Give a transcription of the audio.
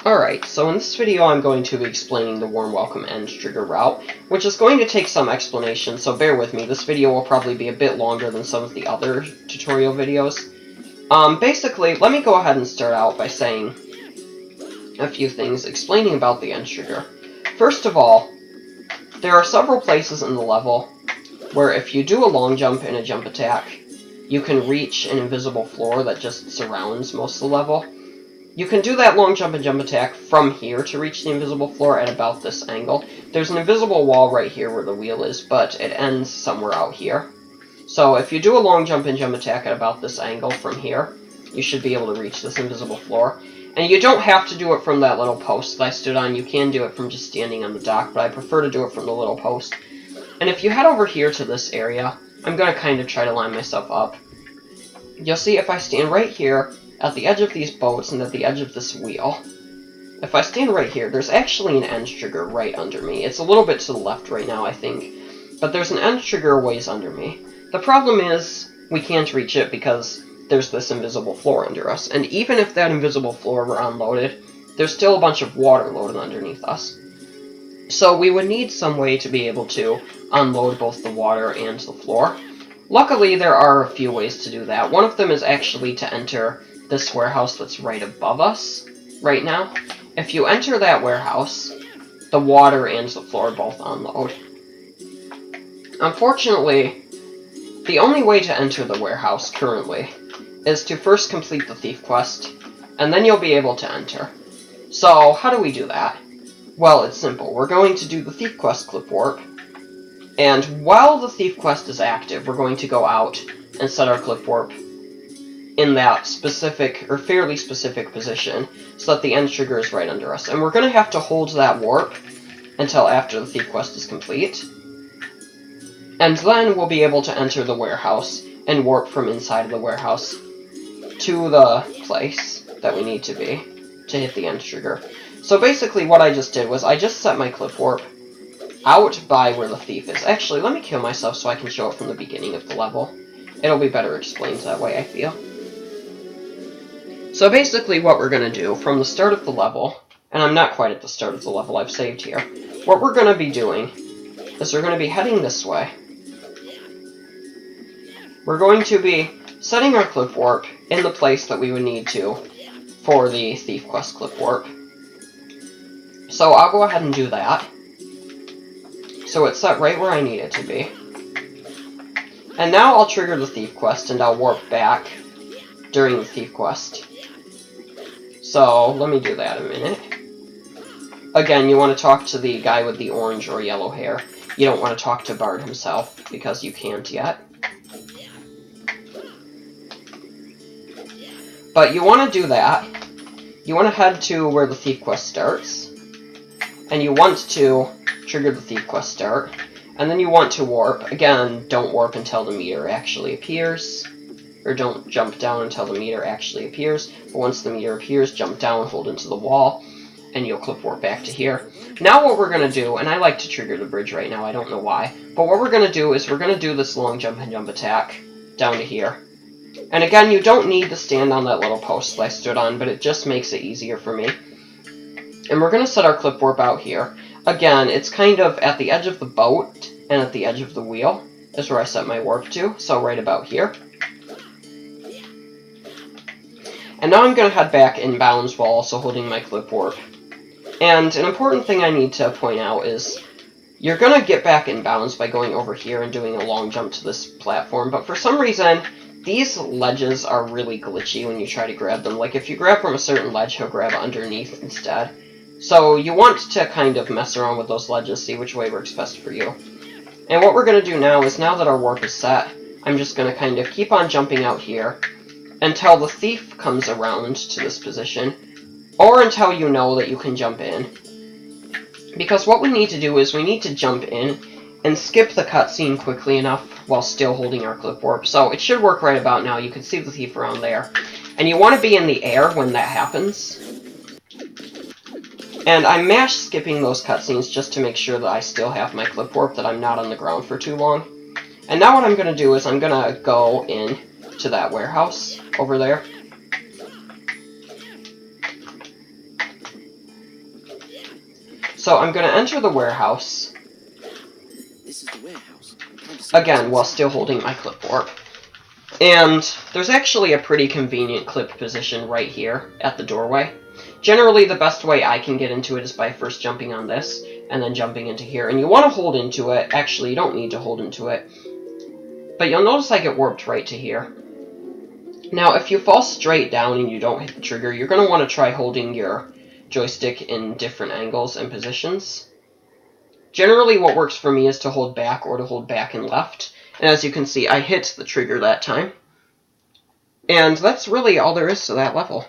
Alright, so in this video I'm going to be explaining the Warm Welcome End trigger route, which is going to take some explanation, so bear with me. This video will probably be a bit longer than some of the other tutorial videos. Basically, let me go ahead and start out by saying a few things explaining about the end trigger. First of all, there are several places in the level where if you do a long jump and a jump attack, you can reach an invisible floor that just surrounds most of the level. You can do that long jump and jump attack from here to reach the invisible floor at about this angle. There's an invisible wall right here where the wheel is, but it ends somewhere out here. So if you do a long jump and jump attack at about this angle from here, you should be able to reach this invisible floor. And you don't have to do it from that little post that I stood on. You can do it from just standing on the dock, but I prefer to do it from the little post. And if you head over here to this area, I'm going to kind of try to line myself up. You'll see if I stand right here, at the edge of these boats and at the edge of this wheel, if I stand right here, there's actually an end trigger right under me. It's a little bit to the left right now, I think, but there's an end trigger a ways under me. The problem is, we can't reach it because there's this invisible floor under us, and even if that invisible floor were unloaded, there's still a bunch of water loaded underneath us. So we would need some way to be able to unload both the water and the floor. Luckily, there are a few ways to do that. One of them is actually to enter this warehouse that's right above us right now. If you enter that warehouse, the water and the floor both unload. Unfortunately, the only way to enter the warehouse currently is to first complete the thief quest, and then you'll be able to enter. So, how do we do that? Well, it's simple. We're going to do the thief quest clip warp, and while the thief quest is active, we're going to go out and set our clip warp in that specific, or fairly specific position, so that the end trigger is right under us. And we're going to have to hold that warp until after the thief quest is complete. And then we'll be able to enter the warehouse and warp from inside of the warehouse to the place that we need to be to hit the end trigger. So basically what I just did was I just set my clip warp out by where the thief is. Actually, let me kill myself so I can show it from the beginning of the level. It'll be better explained that way, I feel. So basically what we're going to do from the start of the level, and I'm not quite at the start of the level, I've saved here, what we're going to be doing is we're going to be heading this way. We're going to be setting our clip warp in the place that we would need to for the thief quest clip warp. So I'll go ahead and do that. So it's set right where I need it to be. And now I'll trigger the thief quest and I'll warp back during the thief quest. So, let me do that a minute. Again, you want to talk to the guy with the orange or yellow hair. You don't want to talk to Bard himself, because you can't yet. But you want to do that. You want to head to where the thief quest starts. And you want to trigger the thief quest start. And then you want to warp. Again, don't warp until the meter actually appears. Or don't jump down until the meter actually appears. But once the meter appears, jump down, hold into the wall, and you'll clip warp back to here. Now what we're going to do, and I like to trigger the bridge right now, I don't know why, but what we're going to do is we're going to do this long jump and jump attack down to here. And again, you don't need to stand on that little post that I stood on, but it just makes it easier for me. And we're going to set our clip warp out here. Again, it's kind of at the edge of the boat and at the edge of the wheel is where I set my warp to, so right about here. And now I'm going to head back inbounds while also holding my clip warp. And an important thing I need to point out is you're going to get back inbounds by going over here and doing a long jump to this platform, but for some reason, these ledges are really glitchy when you try to grab them. Like, if you grab from a certain ledge, he'll grab underneath instead. So you want to kind of mess around with those ledges, see which way works best for you. And what we're going to do now is, now that our warp is set, I'm just going to kind of keep on jumping out here until the thief comes around to this position, or until you know that you can jump in. Because what we need to do is we need to jump in and skip the cutscene quickly enough while still holding our clip warp. So it should work right about now. You can see the thief around there. And you want to be in the air when that happens. And I mash skipping those cutscenes just to make sure that I still have my clip warp, that I'm not on the ground for too long. And now what I'm going to do is I'm going to go in to that warehouse over there. So I'm going to enter the warehouse. This is the warehouse. Again, while still holding my clipboard. And there's actually a pretty convenient clip position right here at the doorway. Generally, the best way I can get into it is by first jumping on this, and then jumping into here. And you want to hold into it. Actually, you don't need to hold into it. But you'll notice I get warped right to here. Now, if you fall straight down and you don't hit the trigger, you're going to want to try holding your joystick in different angles and positions. Generally, what works for me is to hold back or to hold back and left. And as you can see, I hit the trigger that time. And that's really all there is to that level.